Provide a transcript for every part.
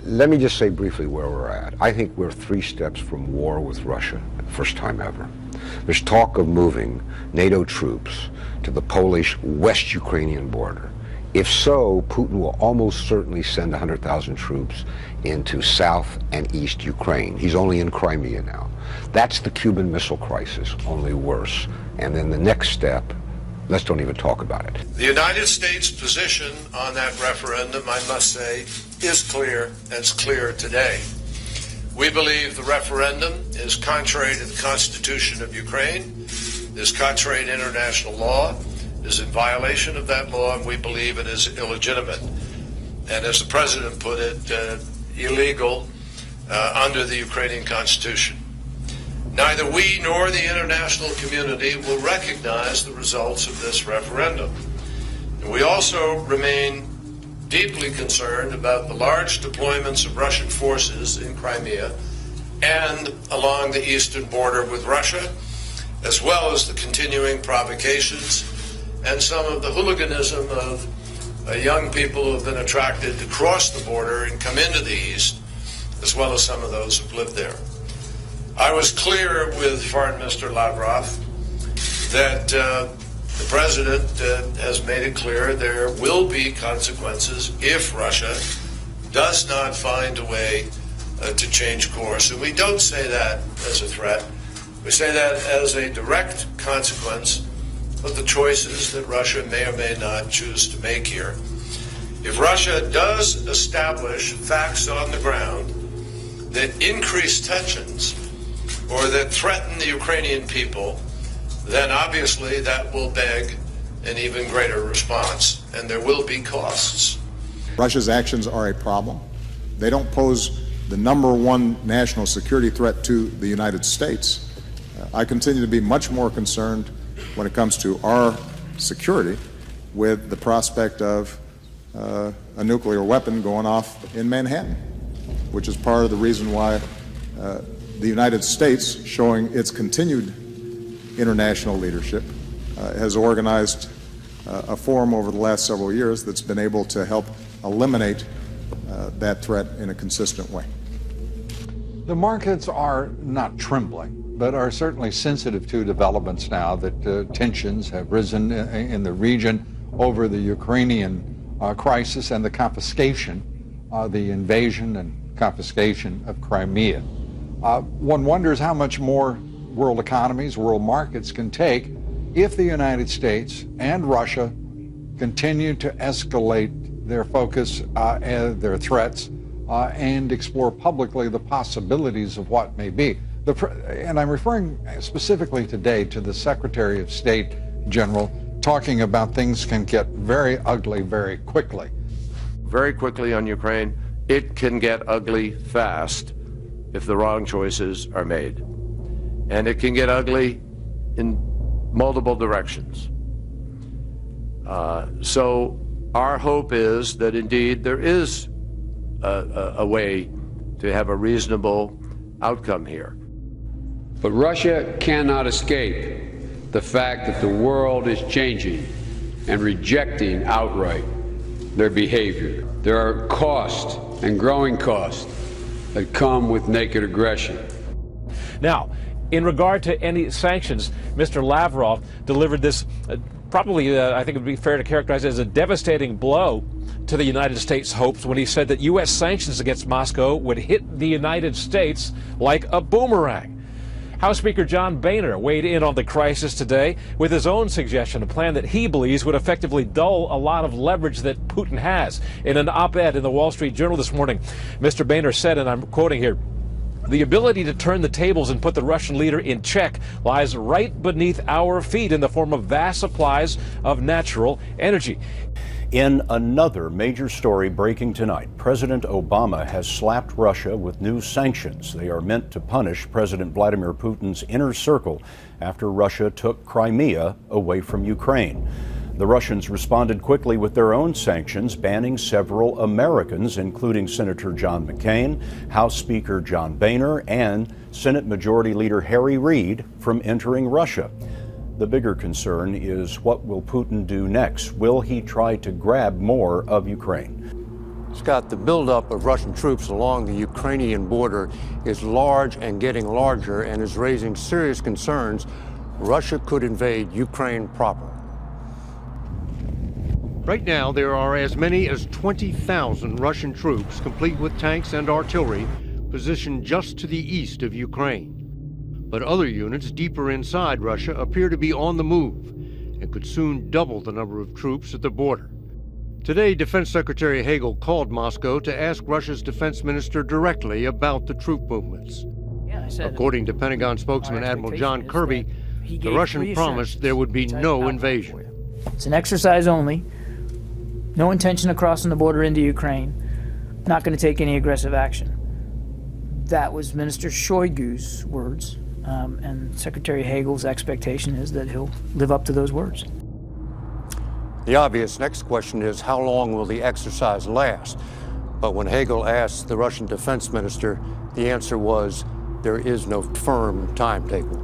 Let me just say briefly where we're at. I think we're 3 steps from war with Russia, first time ever. There's talk of moving NATO troops to the Polish West Ukrainian border. If so, Putin will almost certainly send 100,000 troops into South and East Ukraine. He's only in Crimea now. That's the Cuban Missile Crisis, only worse. And then the next step, let's don't even talk about it. The United States position on that referendum, I must say, is clear, and it's clear today. We believe the referendum is contrary to the Constitution of Ukraine, is contrary to international law, is in violation of that law, and we believe it is illegitimate. And as the President put it, illegal under the Ukrainian Constitution. Neither we nor the international community will recognize the results of this referendum. And we also remain deeply concerned about the large deployments of Russian forces in Crimea and along the eastern border with Russia, as well as the continuing provocations and some of the hooliganism of young people who have been attracted to cross the border and come into the east, as well as some of those who've lived there. I was clear with Foreign Minister Lavrov that the President has made it clear there will be consequences if Russia does not find a way to change course. And we don't say that as a threat. We say that as a direct consequence of the choices that Russia may or may not choose to make here. If Russia does establish facts on the ground that increase tensions or that threaten the Ukrainian people, then obviously that will beg an even greater response, and there will be costs. Russia's actions are a problem. They don't pose the #1 national security threat to the United States. I continue to be much more concerned when it comes to our security with the prospect of a nuclear weapon going off in Manhattan, which is part of the reason why the United States, showing its continued international leadership, has organized a forum over the last several years that's been able to help eliminate that threat in a consistent way. The markets are not trembling, but are certainly sensitive to developments now that tensions have risen in the region over the Ukrainian crisis and the confiscation, the invasion and confiscation of Crimea. One wonders how much more world economies, world markets can take if the United States and Russia continue to escalate their focus, their threats, and explore publicly the possibilities of what may be. And I'm referring specifically today to the Secretary of State General talking about things can get very ugly very quickly. Very quickly on Ukraine, it can get ugly fast if the wrong choices are made. And it can get ugly in multiple directions. So our hope is that indeed there is a way to have a reasonable outcome here. But Russia cannot escape the fact that the world is changing and rejecting outright their behavior. There are costs and growing costs that come with naked aggression. Now, in regard to any sanctions, Mr. Lavrov delivered this probably, I think it would be fair to characterize it as a devastating blow to the United States' hopes when he said that U.S. sanctions against Moscow would hit the United States like a boomerang. House Speaker John Boehner weighed in on the crisis today with his own suggestion, a plan that he believes would effectively dull a lot of leverage that Putin has. In an op-ed in the Wall Street Journal this morning, Mr. Boehner said, and I'm quoting here, "The ability to turn the tables and put the Russian leader in check lies right beneath our feet in the form of vast supplies of natural energy." In another major story breaking tonight, President Obama has slapped Russia with new sanctions. They are meant to punish President Vladimir Putin's inner circle after Russia took Crimea away from Ukraine. The Russians responded quickly with their own sanctions, banning several Americans, including Senator John McCain, House Speaker John Boehner, and Senate Majority Leader Harry Reid from entering Russia. The bigger concern is, what will Putin do next? Will he try to grab more of Ukraine? Scott, the buildup of Russian troops along the Ukrainian border is large and getting larger and is raising serious concerns Russia could invade Ukraine proper. Right now, there are as many as 20,000 Russian troops, complete with tanks and artillery, positioned just to the east of Ukraine. But other units deeper inside Russia appear to be on the move and could soon double the number of troops at the border. Today, Defense Secretary Hagel called Moscow to ask Russia's defense minister directly about the troop movements. According to Pentagon spokesman Admiral John Kirby, the Russian promised there would be no invasion. It's an exercise only. No intention of crossing the border into Ukraine. Not going to take any aggressive action. That was Minister Shoigu's words, and Secretary Hagel's expectation is that he'll live up to those words. The obvious next question is, how long will the exercise last? But when Hagel asked the Russian defense minister, the answer was, there is no firm timetable.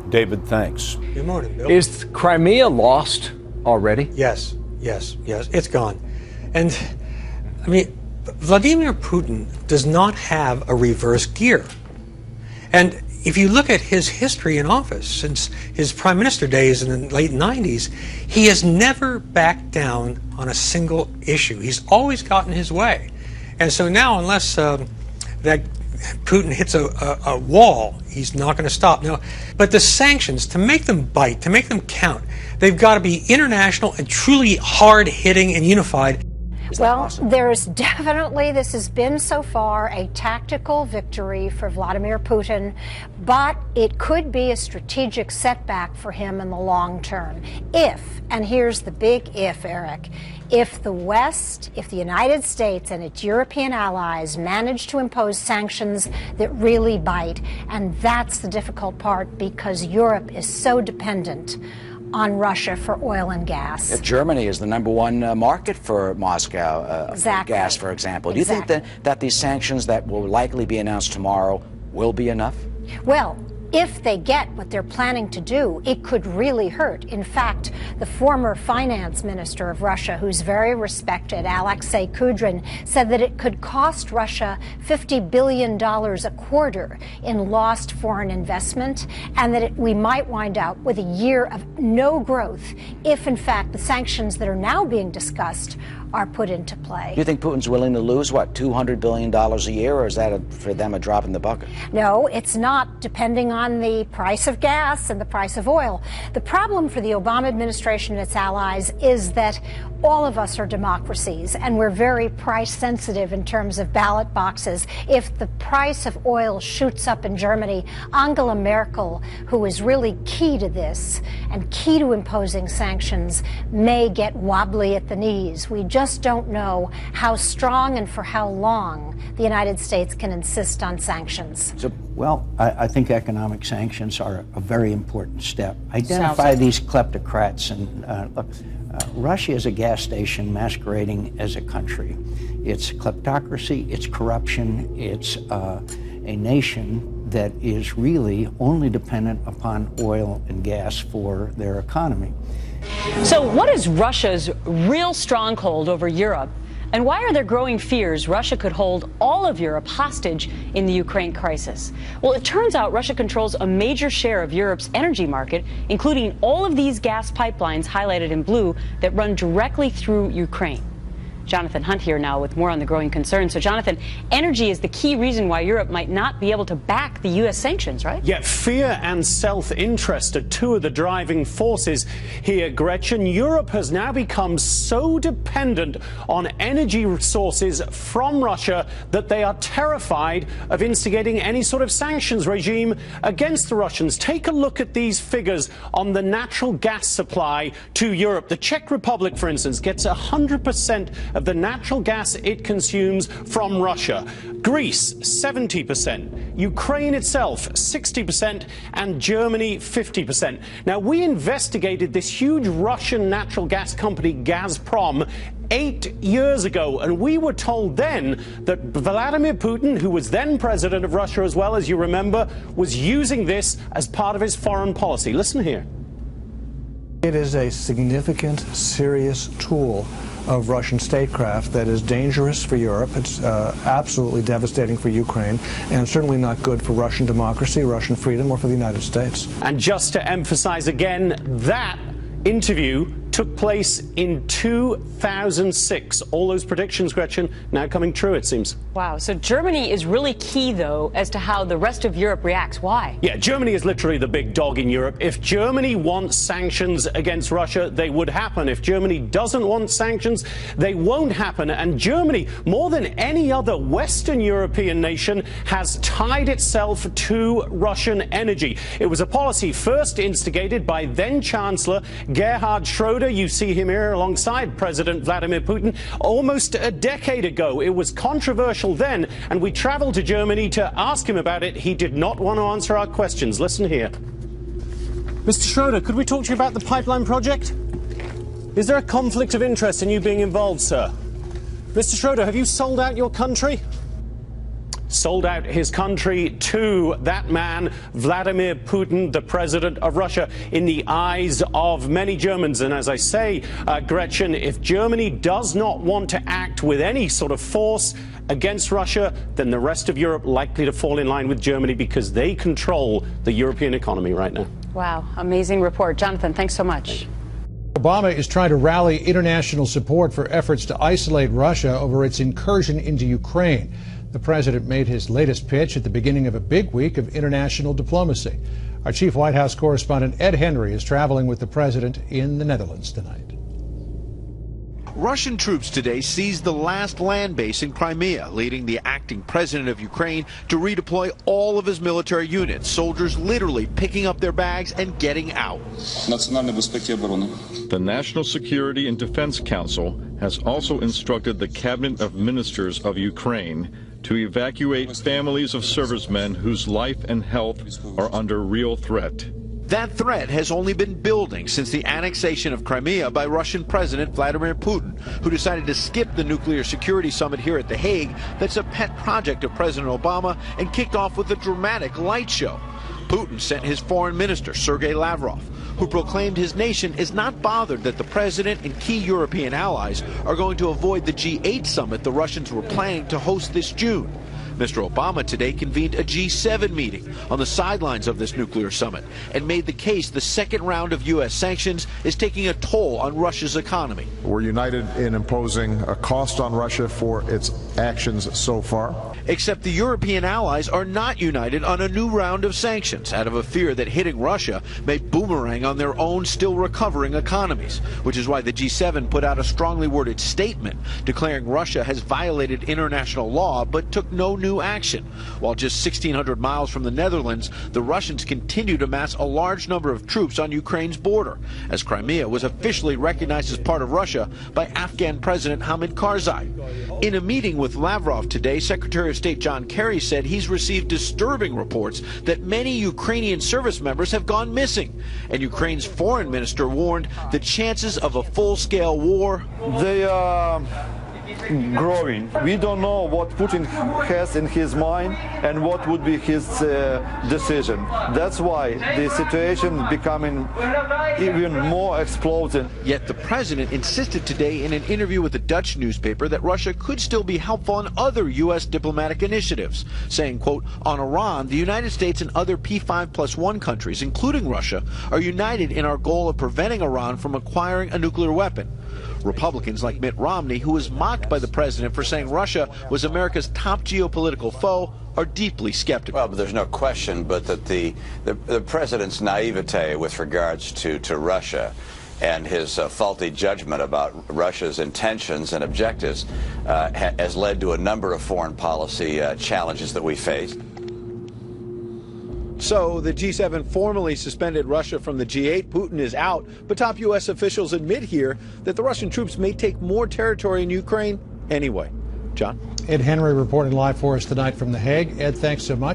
David, thanks. Good morning, Bill. Is Crimea lost already? Yes, it's gone. And, I mean, Vladimir Putin does not have a reverse gear. And if you look at his history in office, since his prime minister days in the late 90s, he has never backed down on a single issue. He's always gotten his way. And so now, unless that Putin hits a wall, he's not going to stop. Now, but the sanctions, to make them bite, to make them count, they've got to be international and truly hard-hitting and unified. Well, there's definitely, this has been so far a tactical victory for Vladimir Putin, but it could be a strategic setback for him in the long term. If, and here's the big if, Eric, if the West, if the United States and its European allies manage to impose sanctions that really bite, and that's the difficult part because Europe is so dependent on Russia for oil and gas. Germany is the #1 market for Moscow gas, for example. Do you think that these sanctions that will likely be announced tomorrow will be enough? Well, if they get what they're planning to do, it could really hurt. In fact, the former finance minister of Russia, who's very respected, Alexei Kudrin, said that it could cost Russia $50 billion a quarter in lost foreign investment, and that we might wind up with a year of no growth if, in fact, the sanctions that are now being discussed are put into play. Do you think Putin's willing to lose, what, $200 billion a year, or is that for them a drop in the bucket? No, it's not, depending on the price of gas and the price of oil. The problem for the Obama administration and its allies is that all of us are democracies, and we're very price sensitive in terms of ballot boxes. If the price of oil shoots up in Germany, Angela Merkel, who is really key to this and key to imposing sanctions, may get wobbly at the knees. We just don't know how strong and for how long the United States can insist on sanctions. Well, I think economic sanctions are a very important step. Identify these kleptocrats and look, Russia is a gas station masquerading as a country. It's kleptocracy, it's corruption, it's a nation that is really only dependent upon oil and gas for their economy. So what is Russia's real stronghold over Europe? And why are there growing fears Russia could hold all of Europe hostage in the Ukraine crisis? Well, it turns out Russia controls a major share of Europe's energy market, including all of these gas pipelines highlighted in blue that run directly through Ukraine. Jonathan Hunt here now with more on the growing concerns. So, Jonathan, energy is the key reason why Europe might not be able to back the U.S. sanctions, right? Yeah, fear and self-interest are two of the driving forces here, Gretchen. Europe has now become so dependent on energy resources from Russia that they are terrified of instigating any sort of sanctions regime against the Russians. Take a look at these figures on the natural gas supply to Europe. The Czech Republic, for instance, gets 100% of the natural gas it consumes from Russia. Greece, 70%. Ukraine itself, 60%. And Germany, 50%. Now, we investigated this huge Russian natural gas company, Gazprom, 8 years ago, and we were told then that Vladimir Putin, who was then president of Russia as well, as you remember, was using this as part of his foreign policy. Listen here. It is a significant, serious tool of Russian statecraft that is dangerous for Europe. It's absolutely devastating for Ukraine, and certainly not good for Russian democracy, Russian freedom, or for the United States. And just to emphasize again, that interview took place in 2006. All those predictions, Gretchen, now coming true, it seems. Wow. So Germany is really key, though, as to how the rest of Europe reacts. Why? Yeah, Germany is literally the big dog in Europe. If Germany wants sanctions against Russia, they would happen. If Germany doesn't want sanctions, they won't happen. And Germany, more than any other Western European nation, has tied itself to Russian energy. It was a policy first instigated by then-Chancellor Gerhard Schroeder. You see him here alongside President Vladimir Putin almost a decade ago. It was controversial then, and we traveled to Germany to ask him about it. He did not want to answer our questions. Listen here. Mr. Schroeder, could we talk to you about the pipeline project? Is there a conflict of interest in you being involved, sir? Mr. Schroeder, have you sold out your country? Sold out his country to that man, Vladimir Putin, the president of Russia, in the eyes of many Germans. And as I say, Gretchen, if Germany does not want to act with any sort of force against Russia, then the rest of Europe likely to fall in line with Germany because they control the European economy right now. Wow. Amazing report. Jonathan, thanks so much. Obama is trying to rally international support for efforts to isolate Russia over its incursion into Ukraine. The president made his latest pitch at the beginning of a big week of international diplomacy. Our chief White House correspondent Ed Henry is traveling with the president in the Netherlands tonight. Russian troops today seized the last land base in Crimea, leading the acting president of Ukraine to redeploy all of his military units, soldiers literally picking up their bags and getting out. The National Security and Defense Council has also instructed the Cabinet of Ministers of Ukraine to evacuate families of servicemen whose life and health are under real threat. That threat has only been building since the annexation of Crimea by Russian President Vladimir Putin, who decided to skip the nuclear security summit here at The Hague that's a pet project of President Obama and kicked off with a dramatic light show. Putin sent his foreign minister, Sergei Lavrov, who proclaimed his nation is not bothered that the president and key European allies are going to avoid the G8 summit the Russians were planning to host this June. Mr. Obama today convened a G7 meeting on the sidelines of this nuclear summit and made the case the second round of U.S. sanctions is taking a toll on Russia's economy. We're united in imposing a cost on Russia for its actions so far. Except the European allies are not united on a new round of sanctions out of a fear that hitting Russia may boomerang on their own still recovering economies, which is why the G7 put out a strongly worded statement declaring Russia has violated international law but took no new action. While just 1,600 miles from the Netherlands, the Russians continue to mass a large number of troops on Ukraine's border, as Crimea was officially recognized as part of Russia by Afghan President Hamid Karzai. In a meeting with Lavrov today, Secretary of State John Kerry said he's received disturbing reports that many Ukrainian service members have gone missing, and Ukraine's foreign minister warned the chances of a full-scale war. They are growing. We don't know what Putin has in his mind and what would be his decision. That's why the situation is becoming even more explosive. Yet the president insisted today in an interview with a Dutch newspaper that Russia could still be helpful on other U.S. diplomatic initiatives, saying, quote, on Iran, the United States and other P5+1 countries, including Russia, are united in our goal of preventing Iran from acquiring a nuclear weapon. Republicans like Mitt Romney, who was mocked by the president for saying Russia was America's top geopolitical foe, are deeply skeptical. Well, but there's no question but that the president's naivete with regards to Russia and his faulty judgment about Russia's intentions and objectives has led to a number of foreign policy challenges that we face. So the G7 formally suspended Russia from the G8. Putin is out, but top U.S. officials admit here that the Russian troops may take more territory in Ukraine anyway. John? Ed Henry reporting live for us tonight from The Hague. Ed, thanks so much.